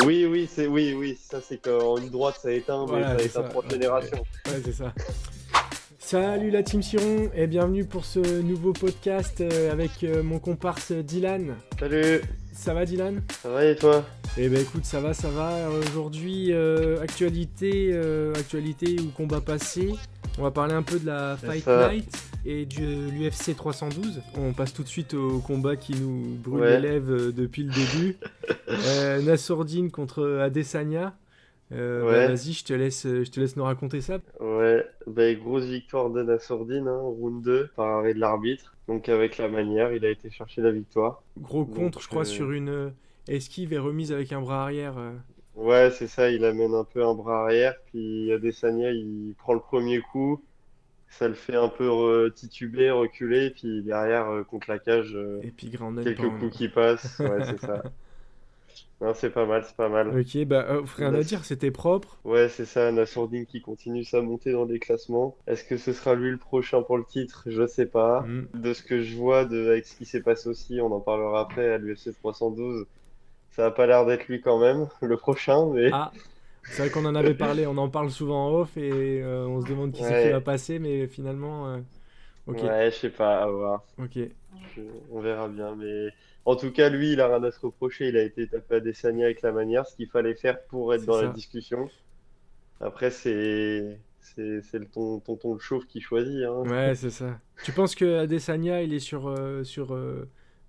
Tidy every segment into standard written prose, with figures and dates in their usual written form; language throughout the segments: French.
Oui, ça c'est qu'en une droite ça éteint, mais Voilà, ça c'est éteint ça. trois Ouais, générations. ouais, c'est ça. Salut la team Chiron et bienvenue pour ce nouveau podcast avec mon comparse Dylan. Salut, Ça va Dylan? ça va et toi? Eh ben écoute, ça va, ça va. Aujourd'hui, actualité ou combat passé. On va parler un peu de la C'est Fight ça, Night et de l'UFC 312. On passe tout de suite au combat qui nous brûle les ouais, lèvres depuis le début. Nassourdine contre Adesanya. Bah ouais, vas-y, je te laisse nous raconter ça. ouais. Grosse victoire d'Anna Sourdine, hein, round 2 par arrêt de l'arbitre. Donc avec la manière, il a été chercher la victoire. Gros Donc contre, je crois, sur une esquive et remise avec un bras arrière. ouais, c'est ça, il amène un peu un bras arrière, puis Adesanya il prend le premier coup, ça le fait un peu tituber, reculer, puis derrière contre la cage, Et puis ground and quelques pound. coups qui passent, ouais, c'est ça. Non, c'est pas mal, c'est pas mal. Ok, bah rien à dire, c'était propre. Ouais, c'est ça, Nassourdine qui continue sa montée dans les classements. Est-ce que ce sera lui le prochain pour le titre? Je sais pas. Hmm. De ce que je vois, avec ce qui s'est passé aussi, on en parlera après à l'UFC 312, ça a pas l'air d'être lui quand même, le prochain, mais Ah, c'est vrai qu'on en avait parlé, on en parle souvent en off et on se demande qui c'est qui va ouais, passer, mais finalement, ok, ouais, je sais pas, à voir. ok, On verra bien, mais en tout cas, lui, il a rien à se reprocher. Il a été tapé à Desania avec la manière, ce qu'il fallait faire pour être c'est dans la ça. discussion. Après, c'est le tonton le chauve qui choisit, hein. Ouais, c'est ça. Tu penses que Adesanya, il est sur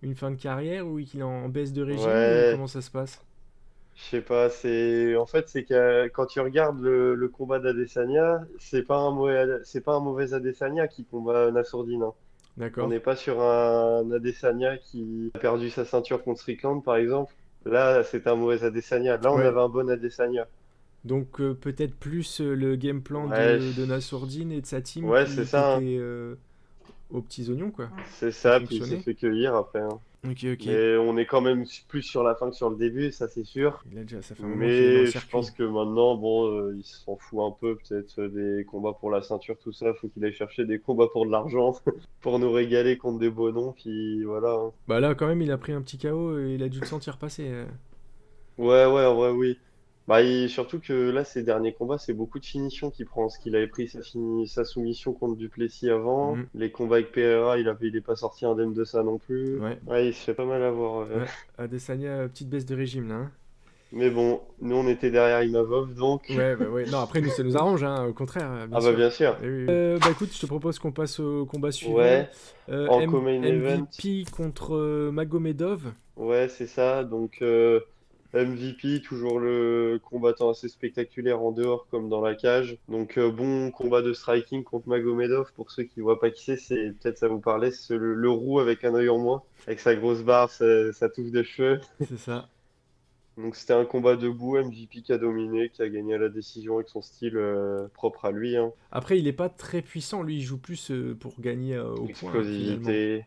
une fin de carrière ou qu'il est en baisse de régime ou Ouais. comment ça se passe? Je sais pas, c'est que quand tu regardes le combat d'Adesanya, c'est pas un mauvais Adesanya qui combat Nassourdine, hein. On D'accord. n'est pas sur un Adesanya qui a perdu sa ceinture contre Strickland par exemple. Là, c'est un mauvais Adesanya. Là, on Ouais, avait un bon Adesanya. donc peut-être plus le game plan Ouais, de Nassourdine et de sa team ouais, c'est qui ça, hein. était aux petits oignons, quoi, C'est qui ça, puis il s'est fonctionnait. fait cueillir après, hein. Ok, ok. Mais on est quand même plus sur la fin que sur le début, ça c'est sûr. Il a déjà, ça fait un moment qu'il est dans le Mais je circuit. pense que maintenant, bon, il s'en fout un peu, peut-être des combats pour la ceinture, tout ça. Faut qu'il aille chercher des combats pour de l'argent, pour nous régaler contre des beaux noms, puis voilà, hein. Bah là, quand même, il a pris un petit KO et il a dû le sentir passer. Ouais, en vrai, oui. Surtout que là, ces derniers combats, c'est beaucoup de finition qu'il prend. Parce qu'il avait pris sa soumission contre Duplessis avant. Mhm. Les combats avec Pereira, il est pas sorti indemne de ça non plus. Ouais, Ouais, il se fait pas mal avoir. ouais. Adesanya, petite baisse de régime là, hein. Mais bon, nous, on était derrière Imavov, donc. Ouais, bah ouais. Non, après, nous, ça nous arrange, hein, au contraire, bien Ah bah sûr. bien sûr. Eh oui, oui. Bah écoute, je te propose qu'on passe au combat suivant. Ouais, en co-main event. MVP contre Magomedov. Ouais, c'est ça. Donc, MVP, toujours le combattant assez spectaculaire en dehors comme dans la cage. Donc, bon combat de striking contre Magomedov. Pour ceux qui voient pas qui c'est peut-être ça vous parlait, c'est le roux avec un œil en moins, avec sa grosse barbe, sa touffe de cheveux. C'est ça. Donc, c'était un combat debout. MVP qui a dominé, qui a gagné à la décision avec son style propre à lui, hein. Après, il est pas très puissant, lui, il joue plus pour gagner au point, finalement. Explosivité.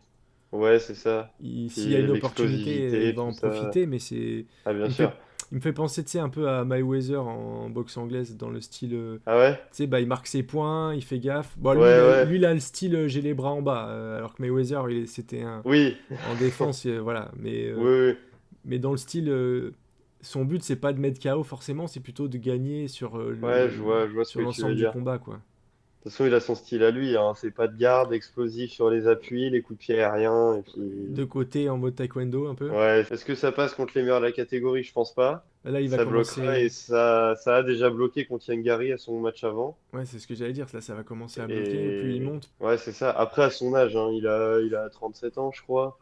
Ouais, c'est ça. S'il y a Puis une opportunité, il l'explosivité, va tout en ça. profiter, mais c'est. Ah, bien Il me sûr. fait, il me fait penser, tu sais, un peu à Mayweather en boxe anglaise, dans le style. Ah ouais? Tu sais, bah, il marque ses points, il fait gaffe. Bon, Ouais, ouais. lui, il a le style j'ai les bras en bas, alors que Mayweather, c'était Oui. en défense, voilà. Oui, oui. Mais dans le style, son but, c'est pas de mettre KO forcément, c'est plutôt de gagner Ouais, je vois ce sur que tu veux l'ensemble du dire. combat, quoi. De toute façon, il a son style à lui, hein. C'est pas de garde, explosif sur les appuis, les coups de pied aériens, et puis... De côté, en mode taekwondo, un peu. Ouais, est-ce que ça passe contre les meilleurs de la catégorie? Je pense pas. Là, il va Ça bloquera, et commencer. ça a déjà bloqué contre Yangari à son match avant. Ouais, c'est ce que j'allais dire, là, ça va commencer à bloquer, plus il Et... monte. Ouais, c'est ça. Après, à son âge, hein, il a 37 ans, je crois.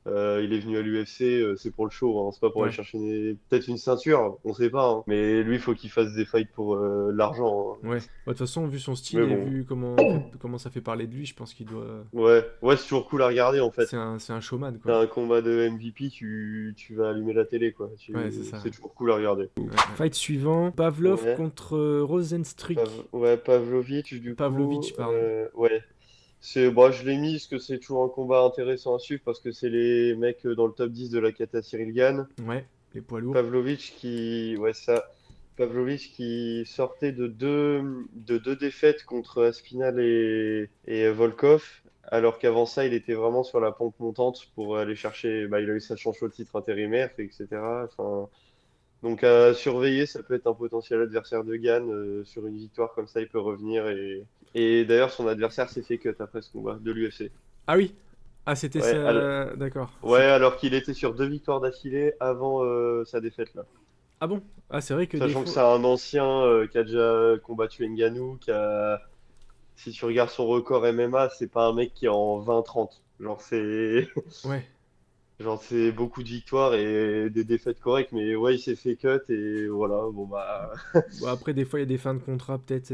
Il est venu à l'UFC, c'est pour le show, hein, c'est pas pour aller Ouais. chercher peut-être une ceinture, on sait pas, hein. Mais lui, il faut qu'il fasse des fights pour l'argent, hein. Ouais. Bah, de toute façon, vu son style Mais et bon, vu comment ça fait parler de lui, je pense qu'il doit. ouais, c'est toujours cool à regarder en fait. C'est un showman, quoi. T'as un combat de MVP, tu vas allumer la télé, quoi. Ouais, c'est ça. C'est toujours cool à regarder. Ouais. Fight suivant, Pavlov Ouais, contre Rosenstruck. Ouais, Pavlovich, du coup, Pavlovich, pardon. ouais. Bon, je l'ai mis parce que c'est toujours un combat intéressant à suivre parce que c'est les mecs dans le top 10 de la kata Cyril Gann. Ouais, les poids lourds. Pavlovich qui sortait de deux défaites contre Aspinall et Volkov, alors qu'avant ça, il était vraiment sur la pente montante pour aller chercher, il a eu sa chance au titre intérimaire, etc. Enfin, Donc à surveiller, ça peut être un potentiel adversaire de Gann. Sur une victoire comme ça, il peut revenir. Et d'ailleurs, son adversaire s'est fait cut après ce combat de l'UFC. Ah oui. Ah, c'était Ouais, ça. D'accord. ouais, alors qu'il était sur 2 victoires d'affilée avant sa défaite là. Ah bon? Ah, c'est vrai que des Sachant que fois. c'est un ancien qui a déjà combattu Ngannou, si tu regardes son record MMA, c'est pas un mec qui est en 20-30. Genre c'est Ouais. genre c'est beaucoup de victoires et des défaites correctes, mais ouais, il s'est fait cut et voilà, bon bah Bon, après, des fois, il y a des fins de contrat, peut-être.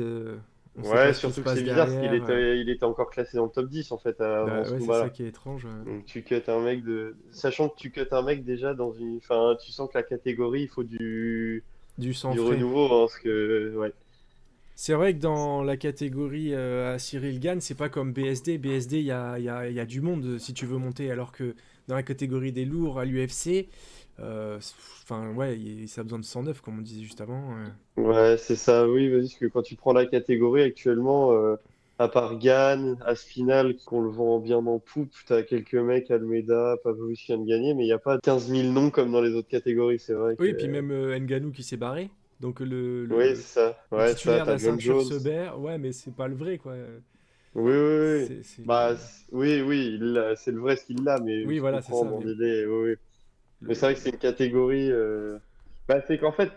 On sait pas ouais, ce qui se surtout que passe c'est bizarre parce qu'il derrière. était encore classé dans le top 10 en fait avant Bah ce ouais, c'est ça combat-là. qui est étrange. Donc tu cut un mec sachant que tu cut un mec déjà dans une enfin tu sens que la catégorie, il faut Du sang du frais. renouveau hein, parce que ouais. C'est vrai que dans la catégorie à Cyril Gann, c'est pas comme BSD. BSD, il y a du monde si tu veux monter, alors que dans la catégorie des lourds à l'UFC, enfin ouais, ça a besoin de 109, comme on disait juste avant. Ouais, c'est ça, oui, vas-y, parce que quand tu prends la catégorie actuellement, à part Gann, Aspinal, qu'on le vend bien en poupe, t'as quelques mecs, Almeida, Pavlovich qui vient de gagner, mais il n'y a pas 15 000 noms comme dans les autres catégories, c'est vrai Oui, que... et puis même Ngannou qui s'est barré. Donc Oui, c'est ça, le ouais, ça, titulaire de t'as la John ceinture Jones. se perd, ouais, mais c'est pas le vrai, quoi. Oui, oui, oui. Oui. C'est Bah, le... oui, oui, c'est le vrai ce qu'il a, mais Oui, je voilà, c'est comprends ça. dans Mais l'idée, oui, oui. Mais c'est vrai que le... c'est une catégorie... Bah, c'est qu'en fait,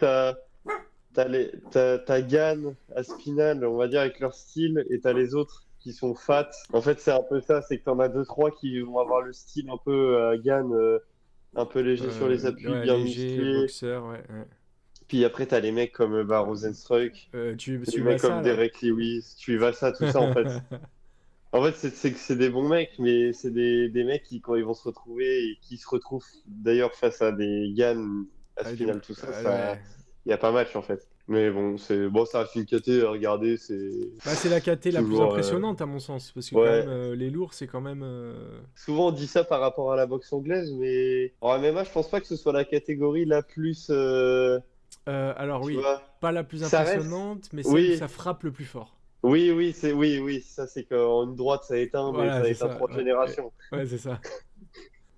t'as Gann, Aspinal, on va dire, avec leur style, et t'as les autres qui sont fat. En fait, c'est un peu ça, c'est que t'en as deux, trois qui vont avoir le style un peu Gann, un peu léger sur les appuis, ouais, bien léger, musclé. boxeur, ouais. Ouais. Puis après, t'as les mecs comme bah, Rozenstruik, les Tu mecs vas ça, comme là? Derek Lewis, tu vas ça, tout ça, en fait. En fait, c'est que c'est des bons mecs, mais c'est des mecs qui, quand ils vont se retrouver, et qui se retrouvent d'ailleurs face à des Gann, Ah, Aspinal, tout ça, ouais. il n'y a pas match, en fait. Mais bon, ça reste une KT à regarder, c'est Bah, c'est la KT la plus toujours. impressionnante, à mon sens, parce que quand même, Ouais. les lourds, c'est quand même... Souvent on dit ça par rapport à la boxe anglaise, mais en MMA, je pense pas que ce soit la catégorie la plus. alors Tu oui, vois, pas la plus ça reste. impressionnante, mais celle où Oui, ça frappe le plus fort. oui, ça c'est qu'en une droite ça éteint, mais Voilà, ça c'est éteint ça. 3 générations. Ouais, c'est ça.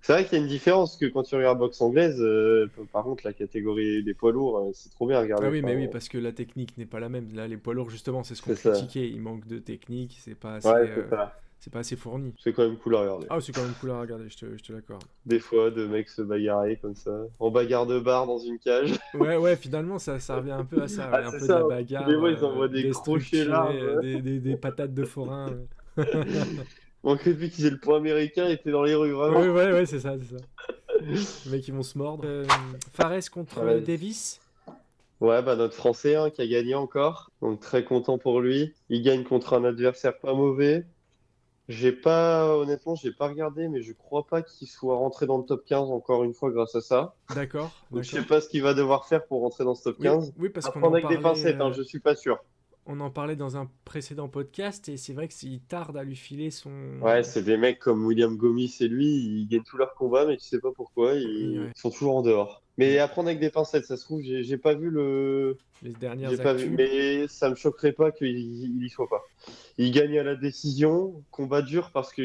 C'est vrai qu'il y a une différence que quand tu regardes boxe anglaise, par contre la catégorie des poids lourds, c'est trop bien à Ah regarder. oui, mais oui, Enfin, parce que la technique n'est pas la même. Là, les poids lourds, justement, c'est ce qu'on c'est ça. critiquait. Il manque de technique, Ouais, c'est ça. c'est pas assez fourni. C'est quand même cool à regarder. Ah, c'est quand même cool à regarder, je te l'accorde. Des fois, deux mecs se bagarrer comme ça, en bagarre de bar dans une cage. Ouais, ouais, finalement, ça revient un peu à ça, ouais, Ah, un c'est peu de ça. la Tous les bagarre mois, ils envoient des crochets déstructurée, larges. des patates de forain. Manquerait plus qu'ils aient le point américain et étaient dans les rues, vraiment. Ouais, ouais, ouais, c'est ça, c'est ça. Les mecs, ils vont se mordre. Fares contre Ouais, Davis. ouais, bah notre Français hein, qui a gagné encore, donc très content pour lui. Il gagne contre un adversaire pas mauvais. Honnêtement, j'ai pas regardé, mais je crois pas qu'il soit rentré dans le top 15 encore une fois grâce à ça. D'accord, Donc je sais d'accord. pas ce qu'il va devoir faire pour rentrer dans ce top Oui, 15. oui, parce À qu'on prendre en avec des parlait. pincettes, hein, je suis pas sûr. On en parlait dans un précédent podcast et c'est vrai que s'il tarde à lui filer son. Ouais, c'est des mecs comme William Gomis et lui, ils gagnent tous leurs combats, mais tu sais pas pourquoi, Oui, ils ouais. sont toujours en dehors. Mais Ouais. à prendre avec des pincettes, ça se trouve, j'ai pas vu Les j'ai dernières pas vu, actus. mais ça me choquerait pas qu'il y soit pas. Il gagne à la décision, combat dur parce que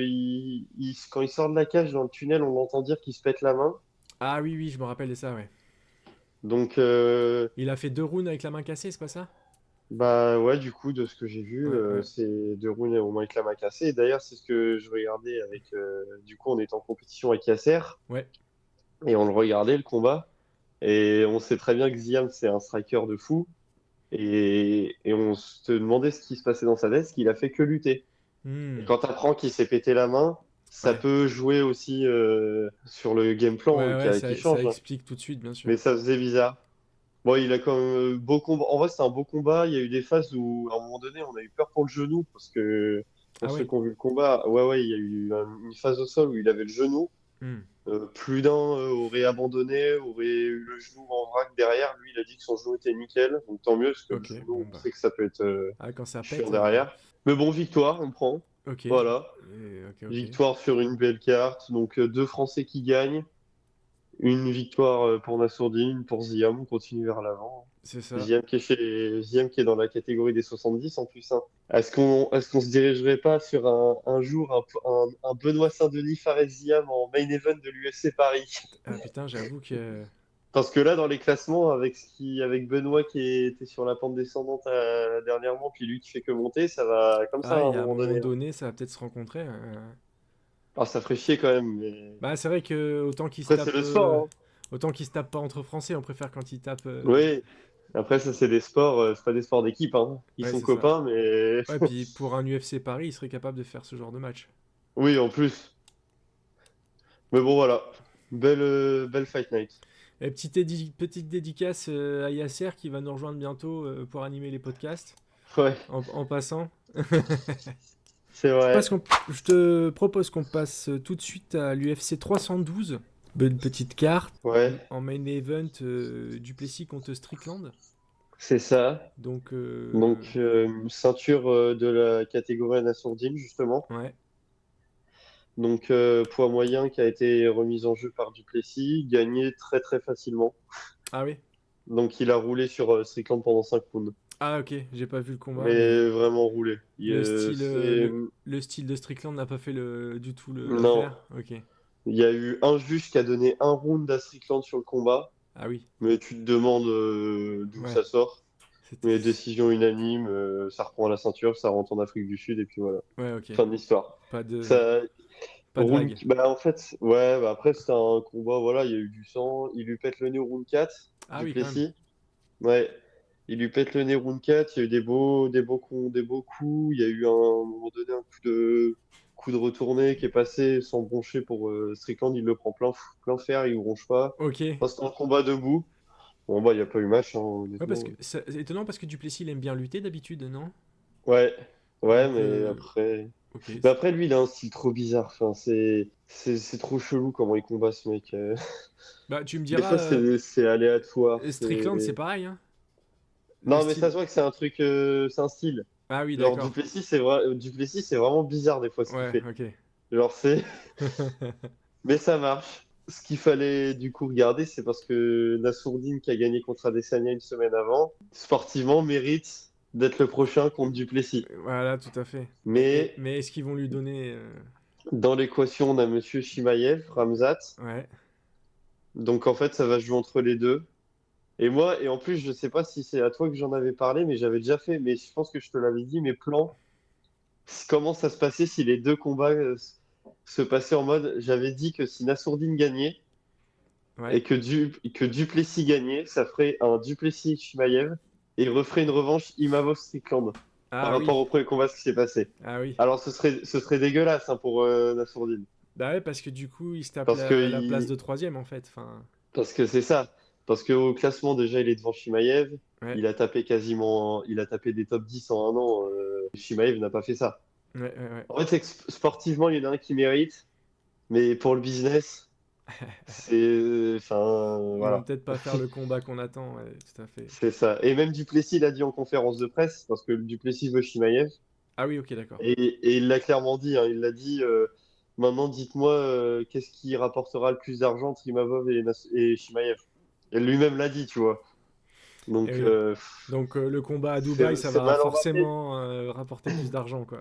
quand il sort de la cage dans le tunnel, on l'entend dire qu'il se pète la main. Ah oui, oui, je me rappelle de ça, ouais. Donc, Il a fait 2 rounds avec la main cassée, c'est pas ça? bah ouais, du coup, de ce que j'ai vu, Ouais, ouais. c'est deux rounds au moins avec la main cassée. Et d'ailleurs, c'est ce que je regardais avec, du coup, on était en compétition avec Yasser Ouais. et on le regardait le combat. Et on sait très bien que Ziam, c'est un striker de fou. Et on se demandait ce qui se passait dans sa tête, parce qu'il a fait que lutter. Et Hmm. quand tu apprends qu'il s'est pété la main, ça Ouais. peut jouer aussi sur le game Ouais, plan ouais, qui ça change, hein. explique tout de suite, bien sûr. Mais ça faisait bizarre. Bon, il a quand même beau combat. En vrai, c'était un beau combat. Il y a eu des phases où, à un moment donné, on a eu peur pour le genou parce que pour Ah ceux ouais? qui ont vu le combat, ouais, ouais, il y a eu une phase au sol où il avait le genou. Hmm. Plus d'un aurait abandonné, aurait eu le genou en vrac derrière. Lui, il a dit que son genou était nickel. Donc tant mieux parce que le Ok, bon genou, on bah. sait que ça peut être Ah, quand ça chiant pète. derrière. Mais bon, victoire, on prend. Ok. Voilà. Ok, ok. Victoire sur une belle carte. Donc deux Français qui gagnent. Une victoire pour Nassourdine, une pour Ziam. On continue vers l'avant. C'est ça. Ziam qui est dans la catégorie des 70 en plus, hein. Est-ce qu'on se dirigerait pas sur un jour un Benoît Saint-Denis Fares Ziam en main event de l'UFC Paris? Ah putain, j'avoue que. Parce que là, dans les classements, avec Benoît qui était sur la pente descendante dernièrement, puis lui qui fait que monter, ça va comme ça Ah, à il un y a un moment moment donné, hein. donné, ça va peut-être se rencontrer. Alors ça ferait chier quand même, mais Bah, c'est vrai que après c'est le sport, hein. autant qu'ils se tapent pas entre Français, on préfère quand ils tapent. Oui, après ça c'est des sports, c'est pas des sports d'équipe, hein. Ils Ouais, sont c'est ça. copains, mais Ouais, puis pour un UFC Paris, il serait capable de faire ce genre de match. oui, en plus. Mais bon, voilà. Belle Fight Night. Et petite dédicace à Yasser qui va nous rejoindre bientôt pour animer les podcasts Ouais, en passant. c'est vrai. Je te propose qu'on passe tout de suite à l'UFC 312. Bonne petite carte. Ouais, En main event, Duplessis contre Strickland. c'est ça. Donc, Donc, ceinture de la catégorie Nassourdine, justement. ouais. Donc, poids moyen qui a été remis en jeu par Duplessis, gagné très très facilement. Ah oui. Donc, il a roulé sur Strickland pendant 5 rounds. Ah ok, j'ai pas vu le combat, mais Mais vraiment roulé. le style de Strickland n'a pas fait du tout Non. l'affaire. Ok. Il y a eu un juge qui a donné un round à Strickland sur le combat, Ah oui. mais tu te demandes d'où Ouais. ça sort. C'était. Mais décision unanime, ça reprend la ceinture, ça rentre en Afrique du Sud, et puis voilà. Ouais, ok. Fin de l'histoire. Pas de Ça, pas de vague. Bah, en fait, ouais, bah, après, c'était un combat, voilà, il y a eu du sang. Il lui pète le nez au round 4, Ah oui, quand même. Duplessis. Ouais, il lui pète le nez au round 4, il y a eu des beaux coups. Il y a eu un moment donné un coup de retourné qui est passé sans broncher pour Strickland. Il le prend plein fer, il ne bronche pas. Ok. Ouais, Enfin, c'était un combat debout. Bon, bah, il n'y a pas eu match, hein, parce honnêtement. que c'est étonnant parce que Duplessis il aime bien lutter d'habitude, non? Ouais, ouais, Donc mais après. ok. Mais après, lui, il a un style trop bizarre. Enfin, c'est trop chelou comment il combat ce mec. Bah tu me Des diras, fois, c'est aléatoire. Strickland c'est pareil, hein. Le Non, mais ça style. se voit que c'est un truc, c'est un style. Ah oui, Genre, d'accord. Duplessis, c'est vraiment bizarre des fois ce qu'il Ouais, fait. ok. Genre, c'est. Mais ça marche. Ce qu'il fallait du coup regarder, c'est parce que Nassourdine, qui a gagné contre Adesanya une semaine avant, sportivement mérite d'être le prochain contre Duplessis. Voilà, tout à fait. Mais Mais est-ce qu'ils vont lui donner dans l'équation, on a Monsieur Chimaev, Ramzat. Ouais. Donc en fait, ça va se jouer entre les deux. Et en plus, je sais pas si c'est à toi que j'en avais parlé, mais j'avais déjà fait, mais je pense que je te l'avais dit, mes plans, comment ça se passait si les deux combats se passaient en mode, j'avais dit que si Nassourdine gagnait Ouais. et que Duplessis gagnait, ça ferait un Duplessis-Chimaev et il referait une revanche Imavov-Strickland par Ah rapport oui. au premier combat, ce qui s'est passé. Ah oui. Alors ce serait dégueulasse, hein, pour Nassourdine. Bah ouais, parce que du coup, il se tape Parce que, la place de troisième en fait. Enfin, parce que c'est ça. Parce qu'au classement, déjà, il est devant Chimaev. ouais. Il a tapé des top 10 en un an. Chimaev n'a pas fait ça. Ouais, ouais, ouais. En fait, c'est que sportivement, il y en a un qui mérite, mais pour le business, enfin, Ils vont voilà. peut-être pas faire le combat qu'on attend, ouais, tout à fait. C'est ça. Et même Duplessis l'a dit en conférence de presse, parce que Duplessis veut Chimaev. Ah oui, ok, d'accord. Et il l'a clairement dit, hein, il l'a dit, maintenant, dites-moi, qu'est-ce qui rapportera le plus d'argent entre Imavov et Chimaev. Et lui-même l'a dit, tu vois. Et Donc, oui. Donc le combat à Dubaï, ça c'est va mal embarqué. forcément rapporter plus d'argent, quoi.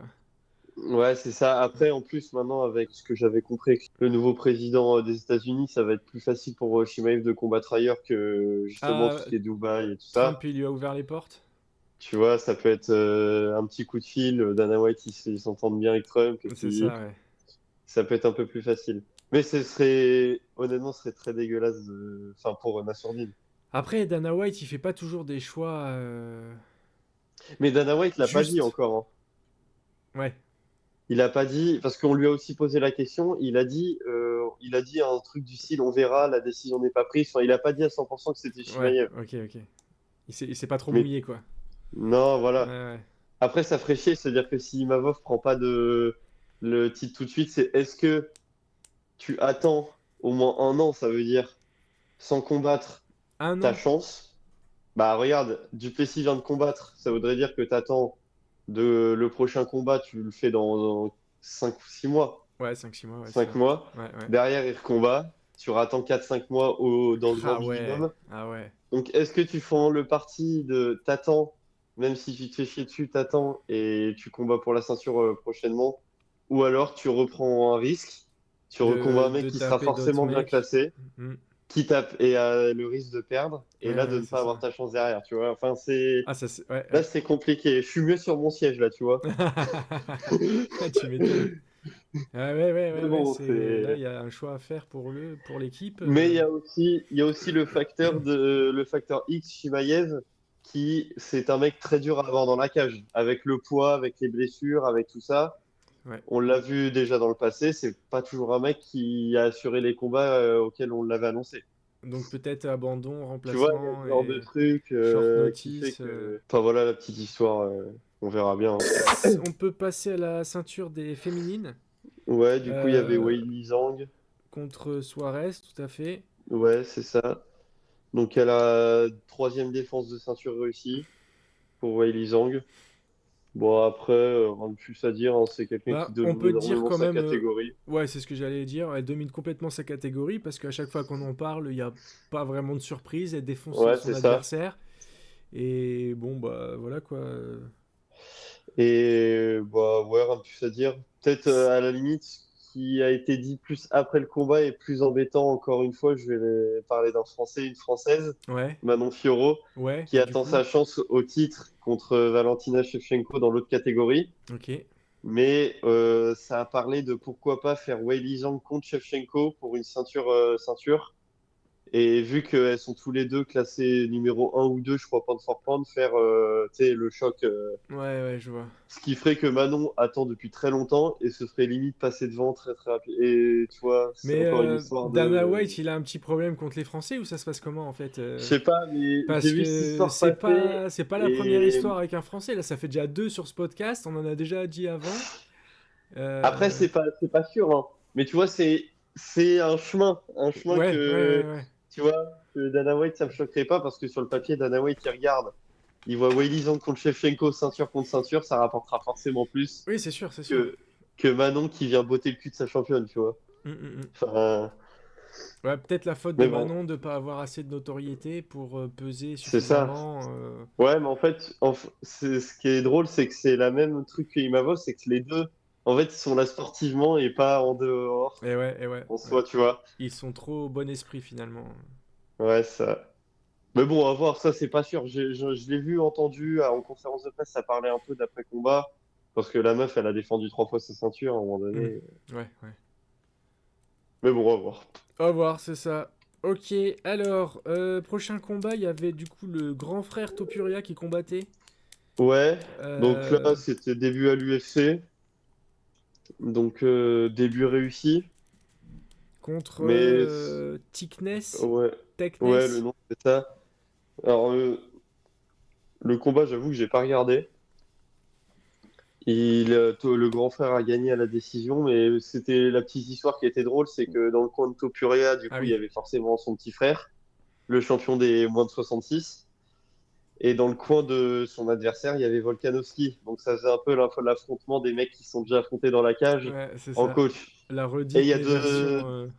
Ouais, c'est ça. Après, en plus, maintenant, avec ce que j'avais compris, avec le nouveau président des États-Unis, ça va être plus facile pour Chimaev de combattre ailleurs que justement tout Ah, ce qui est Dubaï et tout Trump, ça. il lui a ouvert les portes? Tu vois, ça peut être un petit coup de fil. Dana White, ils s'entendent bien avec Trump, et C'est puis ça, ouais. ça peut être un peu plus facile. Mais honnêtement, ce serait très dégueulasse enfin, pour Nassourdine. Après, Dana White, il fait pas toujours des choix Mais Dana White l'a pas dit justes. encore, hein. Ouais, Il a pas dit, parce qu'on lui a aussi posé la question, il a dit un truc du style, on verra, la décision n'est pas prise. Enfin, il a pas dit à 100% que c'était ouais, Chimaev. ok, ok. Il s'est pas trop Mais mouillé, quoi. non, Ouais, voilà. ouais. Après, ça ferait chier, c'est-à-dire que si Imavov prend pas le titre tout de suite, c'est est-ce que tu attends au moins un an, ça veut dire, sans combattre Un ta an? chance? Bah regarde, Duplessis vient de combattre, ça voudrait dire que tu attends le prochain combat, tu le fais dans 5 ou 6 mois. Ouais, 5 6 mois, ouais, c'est 5 ça. mois. Ouais, ouais. Derrière, il recombat. Tu rattends 4 5 mois dans le grand Ah ouais, minimum. ah ouais. Donc, est-ce que tu fais le parti de t'attends, même si tu te fais chier dessus, t'attends et tu combats pour la ceinture prochainement? Ou alors tu reprends un risque, tu recombats un mec De qui sera taper d'autres forcément bien mecs. classé, Hmm. quitte à le risque de perdre, et là de Ouais, ne c'est pas avoir ça. ta chance derrière, tu vois. Enfin, c'est Ah, ça, c'est... Ouais, là, ouais. c'est compliqué. Je suis mieux sur mon siège là, tu vois. Ah, tu m'étonnes. Ah ouais, ouais, ouais, Mais ouais, bon, c'est... Là, c'est. il y a un choix à faire pour l'équipe. Mais il y a aussi le facteur X Shimaev, qui c'est un mec très dur à avoir dans la cage, avec le poids, avec les blessures, avec tout ça. Ouais. On l'a vu déjà dans le passé, c'est pas toujours un mec qui a assuré les combats auxquels on l'avait annoncé. Donc peut-être abandon, Tu vois, il y a ce remplacement genre de et truc short qui fait notice. que. Enfin voilà la petite histoire, on verra bien. On peut passer à la ceinture des féminines Ouais, du coup il y avait euh, Weili Zhang. contre Suarez, tout à fait. Ouais, c'est ça. Donc elle a troisième défense de ceinture réussie pour Weili Zhang. Bon, après, rien de plus à dire, hein, c'est quelqu'un qui Bah, on domine peut dire énormément quand sa même, catégorie. ouais, c'est ce que j'allais dire, elle domine complètement sa catégorie parce qu'à chaque fois qu'on en parle, il n'y a pas vraiment de surprise, elle défonce Ouais, son c'est ça. adversaire. Et bon, bah voilà quoi. Et bah, ouais, rien de plus à dire. Peut-être à la limite, ce qui a été dit plus après le combat est plus embêtant. Encore une fois, je vais parler d'un Français, une Française, Ouais, Manon Fiorot, ouais, qui bah du attend coup, sa chance au titre contre Valentina Shevchenko dans l'autre catégorie. ok. Mais ça a parlé de pourquoi pas faire Weili Zhang contre Shevchenko pour une ceinture. Et vu qu'elles sont tous les deux classées numéro un ou 2 je crois, pound for pound, faire tu sais, le choc. Ouais, ouais, je vois. Ce qui ferait que Manon attend depuis très longtemps et se ferait limite passer devant très très rapide. Et tu vois, c'est Mais encore une histoire Dana de. White, il a un petit problème contre les Français ou ça se passe comment en fait Je sais pas, mais j'ai Parce vu cette que histoire passer c'est pas la première et histoire avec un Français. Là, ça fait déjà deux sur ce podcast. On en a déjà dit avant. après, Euh, c'est pas sûr, hein. Mais tu vois, c'est un chemin Ouais, ouais, ouais, que, ouais. tu vois, que Dana White, ça me choquerait pas parce que sur le papier, Dana White, il regarde. Il voit Weili Zhang contre Shevchenko, ceinture contre ceinture, ça rapportera forcément plus Oui, c'est sûr, c'est sûr. que, que Manon qui vient botter le cul de sa championne, tu vois. Mm. Enfin, Ouais, peut-être la faute de mais bon, Manon de pas avoir assez de notoriété pour peser c'est ça. suffisamment. Ouais, mais en fait, ce qui est drôle, c'est que c'est la même truc que Imavov, c'est que les deux, en fait, ils sont là sportivement et pas en dehors, Et ouais, en ouais. soi, tu vois. Ils sont trop au bon esprit finalement. Ouais, ça. Mais bon, à voir, ça, c'est pas sûr. Je l'ai vu, entendu, en conférence de presse, ça parlait un peu d'après-combat, parce que la meuf, elle a défendu 3 fois sa ceinture à un moment Mm. donné. Ouais, ouais. Mais bon, à voir. Au revoir, c'est ça. Ok, alors, prochain combat, il y avait du coup le grand frère Topuria qui combattait. Ouais, donc là, Euh, c'était début à l'UFC, donc début réussi, contre mais Thickness, ouais, ouais, le Techness. nom, c'est ça. Alors, le combat, j'avoue que j'ai pas regardé. Le grand frère a gagné à la décision, mais c'était la petite histoire qui était drôle, c'est que dans le coin de Topuria, du Ah coup, il y oui, avait forcément son petit frère, le champion des moins de 66, et dans le coin de son adversaire, il y avait Volkanovski. Donc ça faisait un peu l'affrontement des mecs qui sont déjà affrontés dans la cage ouais, c'est en ça. coach. La Et il redite, y a mais version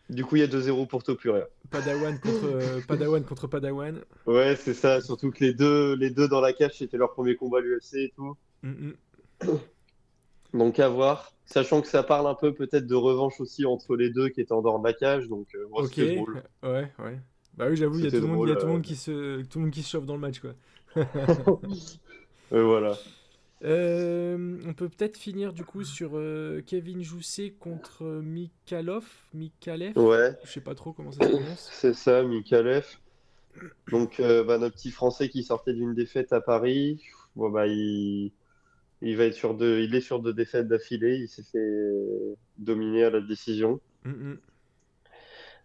du coup, il y a 2-0 pour Topuria. Padawan contre Padawan. Ouais, c'est ça, surtout que les deux dans la cage, c'était leur premier combat à l'UFC et tout. Mm. Donc à voir, sachant que ça parle un peu peut-être de revanche aussi entre les deux qui étaient en dehors de la cage, donc moi Ok, c'était drôle. ouais, ouais. Bah oui, j'avoue, C'était il y drôle. a tout le monde qui se chauffe dans le match, quoi. Voilà. On peut peut-être finir du coup sur Kevin Jousset contre Mikalev. Ouais, Je sais pas trop comment ça se prononce. c'est ça, Mikalev. Donc bah, notre petit Français qui sortait d'une défaite à Paris, bon, bah, il est sur 2 défaites d'affilée, il s'est fait dominer à la décision. Mm.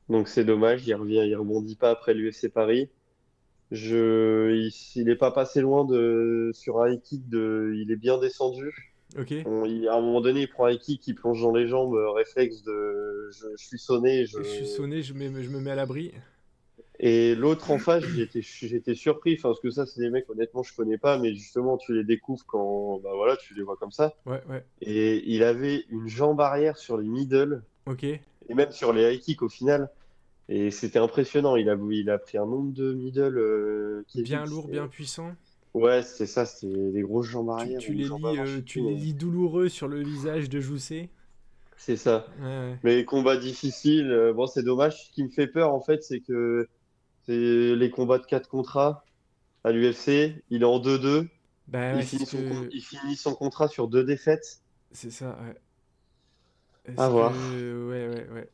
Donc c'est dommage, il rebondit pas après l'UFC Paris. Il est pas passé loin sur un high kick il est bien descendu. Ok, À un moment donné, il prend un kick, il plonge dans les jambes, réflexe de je suis sonné. je suis sonné, je me mets à l'abri. Et l'autre en face, j'étais surpris, enfin, parce que ça, c'est des mecs, honnêtement, je connais pas, mais justement, tu les découvres quand bah, voilà, tu les vois comme ça. Ouais, ouais, Et il avait une jambe arrière sur les middle, ok. et même sur les high kicks au final. Et c'était impressionnant. Il a pris un nombre de middle, Kevin. Bien lourd, bien puissant. Ouais, c'était ça, c'était des grosses jambes arrière Tu ou les jambes lis, avant, je sais tu plus. les Mais lis douloureux sur le visage de Jousset. c'est ça. Ouais, ouais. Mais combat difficile, bon, c'est dommage. Ce qui me fait peur, en fait, c'est que c'est les combats de 4 contrats à l'UFC. Il est en 2-2. Bah ouais, c'est ce que. Il finit son contrat sur 2 défaites. C'est ça, ouais. À Est-ce voir. que. Ouais, ouais, ouais.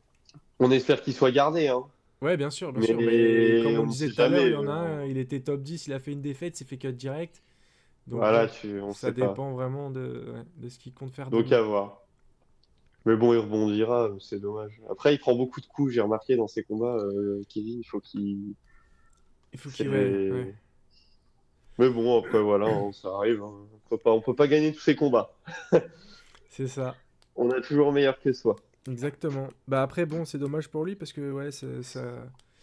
On espère qu'il soit gardé, hein. Ouais, bien sûr, bien sûr. Mais comme Mais on on ne disait sait tout à l'heure, il jamais. y en a un, il était top 10, il a fait une défaite, s'est fait cut direct. Donc Voilà, bon, on ça sait pas. dépend vraiment de ce qu'il compte faire Donc demain. à voir. Mais bon, il rebondira, c'est dommage. Après, il prend beaucoup de coups, j'ai remarqué dans ses combats, Kevin, il faut qu'il... Il faut qu'il. Ouais, ouais. C'est... Mais bon, après, voilà, hein, ça arrive, hein. On peut pas gagner tous ses combats. C'est ça. On a toujours meilleur que soi. Exactement. Bah après, bon, c'est dommage pour lui parce que, ouais,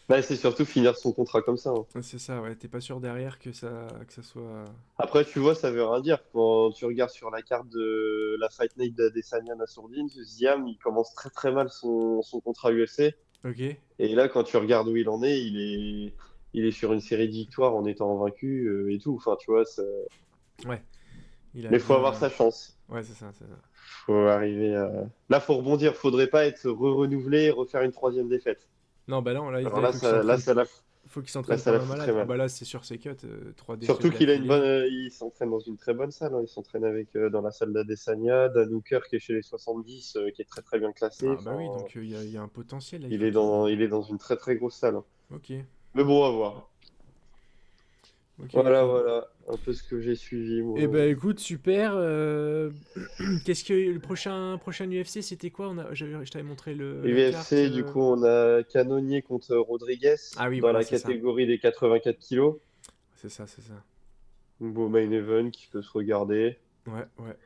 Bah, c'est surtout finir son contrat comme ça, hein. c'est ça, ouais. T'es pas sûr derrière que ça soit. Après, tu vois, ça veut rien dire. Quand tu regardes sur la carte de la Fight Night d'Adesanya Nassourdine, Ziam, il commence très très mal son contrat UFC. Ok. Et là, quand tu regardes où il en est, il est sur une série de victoires en étant vaincu et tout. Enfin, tu vois, Ouais. Il a mais faut avoir bien. sa chance. Ouais, c'est ça, c'est ça. Faut arriver à... Là, faut rebondir. Faudrait pas être renouvelé et refaire une troisième défaite. Non, bah non, là, Alors il faut qu'il s'entraîne. là, Faut qu'il s'entraîne ça comme la un foutrait malade. Ah mal. bah là, c'est sûr, c'est cut. 3 défaites Surtout qu'il a une bonne, d'affilée. il s'entraîne dans une très bonne salle, hein. Il s'entraîne avec dans la salle d'Adesanya, Dan Hooker qui est chez les 70, qui est très très bien classé. Ah bah oui, Enfin, donc il y a un potentiel là. Il faut il est dans une très très grosse salle, hein. Ok. Mais bon, à voir. Ok, Voilà, ok. voilà, un peu ce que j'ai suivi, Eh moi. ben écoute, super. Qu'est-ce que le prochain UFC, c'était quoi? Je t'avais montré la carte. UFC, du coup, on a Cannonier contre Rodriguez Ah oui, dans voilà, la c'est ça. catégorie des 84 kilos. C'est ça, c'est ça. Un beau main event qui peut se regarder. Ouais, ouais.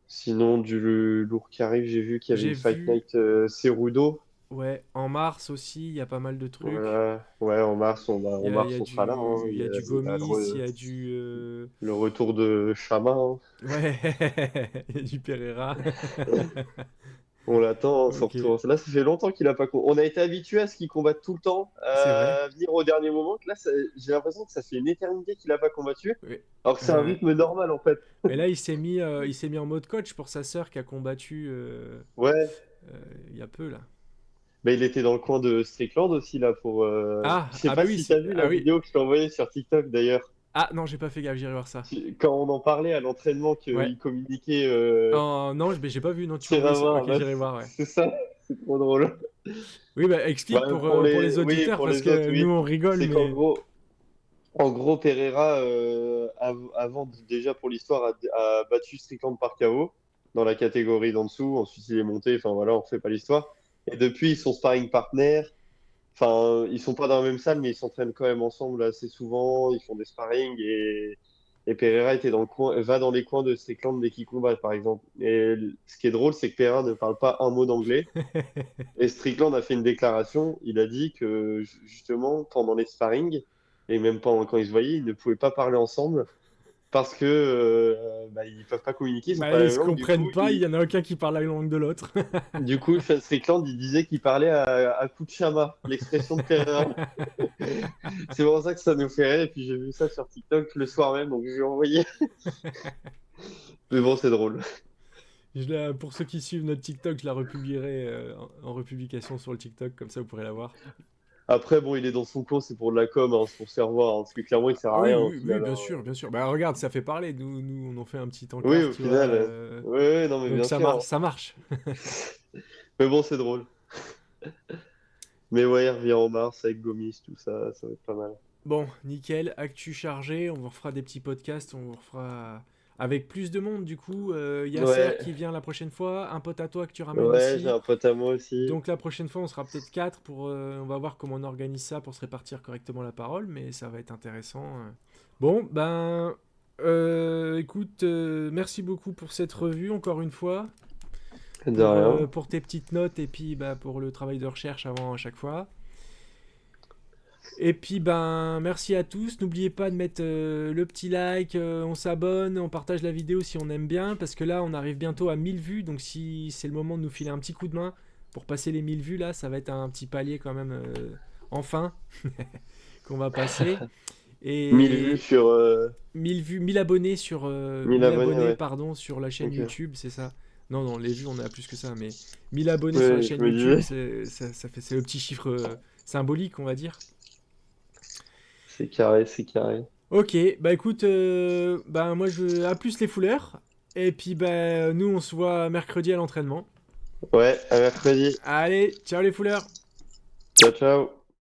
Sinon, du lourd qui arrive, j'ai vu qu'il y avait J'ai une Fight vu, Night Cerudo. ouais, en mars aussi, il y a pas mal de trucs. Voilà. Ouais, en mars, Il y en a, il y mars, a on sera là, du, hein. il y a du Il y a Gomis, il y a du, le retour de Chama, hein. ouais, il y a du Pereira. On l'attend, hein, son Ok, retour. Là, ça fait longtemps qu'il a pas. On a été habitué à ce qu'il combatte tout le temps, c'est vrai. à venir au dernier moment. Que là, j'ai l'impression que ça fait une éternité qu'il a pas combattu. Ouais. Alors que c'est un Euh, rythme normal, en fait. mais là, il s'est mis en mode coach pour sa sœur qui a combattu Ouais. il y a peu là. Mais il était dans le coin de Strickland aussi, là, pour. Je Ah, sais ah bah pas oui, si t'as vu ah la oui. vidéo que je t'ai envoyée sur TikTok, d'ailleurs. Ah non, j'ai pas fait gaffe, j'irai voir ça. Quand on en parlait à l'entraînement, Ouais. qu'il communiquait Oh, non, mais j'ai pas vu. Non, tu m'as tir envoyé à ça. main. Ok, Bah, j'irai voir, ouais. c'est ça, c'est trop drôle. Oui, bah explique Bah, pour les oui, auditeurs pour parce les autres, que nous oui. on rigole, C'est qu'en mais. gros, Pereira, avant, déjà pour l'histoire, a battu Strickland par KO dans la catégorie d'en dessous. Ensuite, il est monté. Enfin, voilà, on refait pas l'histoire. Et depuis, ils sont sparring partners. Enfin, ils sont pas dans la même salle, mais ils s'entraînent quand même ensemble assez souvent. Ils font des sparring et Pereira était dans le coin, va dans les coins de Strickland dès qu'ils combattent, par exemple. Et ce qui est drôle, c'est que Pereira ne parle pas un mot d'anglais. Et Strickland a fait une déclaration. Il a dit que justement, pendant les sparring, et même quand ils se voyaient, ils ne pouvaient pas parler ensemble parce que bah, ils peuvent pas communiquer, ils sont Bah, pas la ils même se langue. comprennent pas, il y en a aucun qui parle la langue de l'autre. Du coup, Strickland, il disait qu'il parlait à coup de chama, l'expression de Pereira. C'est pour ça que ça nous fait rire. Et puis j'ai vu ça sur TikTok le soir même, donc je lui ai envoyé. Mais bon, c'est drôle. Pour ceux qui suivent notre TikTok, je la republierai en republication sur le TikTok, comme ça vous pourrez la voir. Après, bon, il est dans son coin, c'est pour de la com, hein, c'est pour se faire voir, hein, parce que clairement, il sert Ah à oui, rien au oui, oui, final, bien hein. sûr, bien sûr. Bah regarde, ça fait parler. Nous, on en fait un petit Oui, encart, au tu vois. final, oui, oui, non, mais Donc bien ça sûr, marche, hein. ça marche. Mais bon, c'est drôle. Mais ouais, il revient en mars avec Gomis, tout ça, ça va être pas mal. Bon, nickel, actu chargé, on vous refera des petits podcasts, on vous refera avec plus de monde du coup. Yasser Ouais, qui vient la prochaine fois, un pote à toi que tu ramènes ouais, j'ai aussi. un pote à moi aussi. Donc la prochaine fois, on sera peut-être 4 on va voir comment on organise ça pour se répartir correctement la parole, mais ça va être intéressant. Bon, ben, écoute, merci beaucoup pour cette revue encore une fois, De pour, rien. euh, pour tes petites notes et puis bah, pour le travail de recherche avant à chaque fois. Et puis ben merci à tous. N'oubliez pas de mettre le petit like, on s'abonne, on partage la vidéo si on aime bien, parce que là on arrive bientôt à 1000 vues, donc si c'est le moment de nous filer un petit coup de main pour passer les 1000 vues là, ça va être un petit palier quand même enfin qu'on va passer. 1000 vues Et sur 1000 vues, 1000 abonnés sur 1000 1000 abonnés, abonnés ouais. pardon sur la chaîne Ok. YouTube, c'est ça. Non, non, les vues, on est à plus que ça, mais 1000 abonnés sur la Ouais, je chaîne me YouTube, disais. c'est le petit chiffre symbolique, on va dire. C'est carré, c'est carré. Ok, bah écoute, bah moi je à plus les fouleurs. Et puis bah nous on se voit mercredi à l'entraînement. Ouais, à mercredi. Allez, ciao les fouleurs. Ciao, ciao.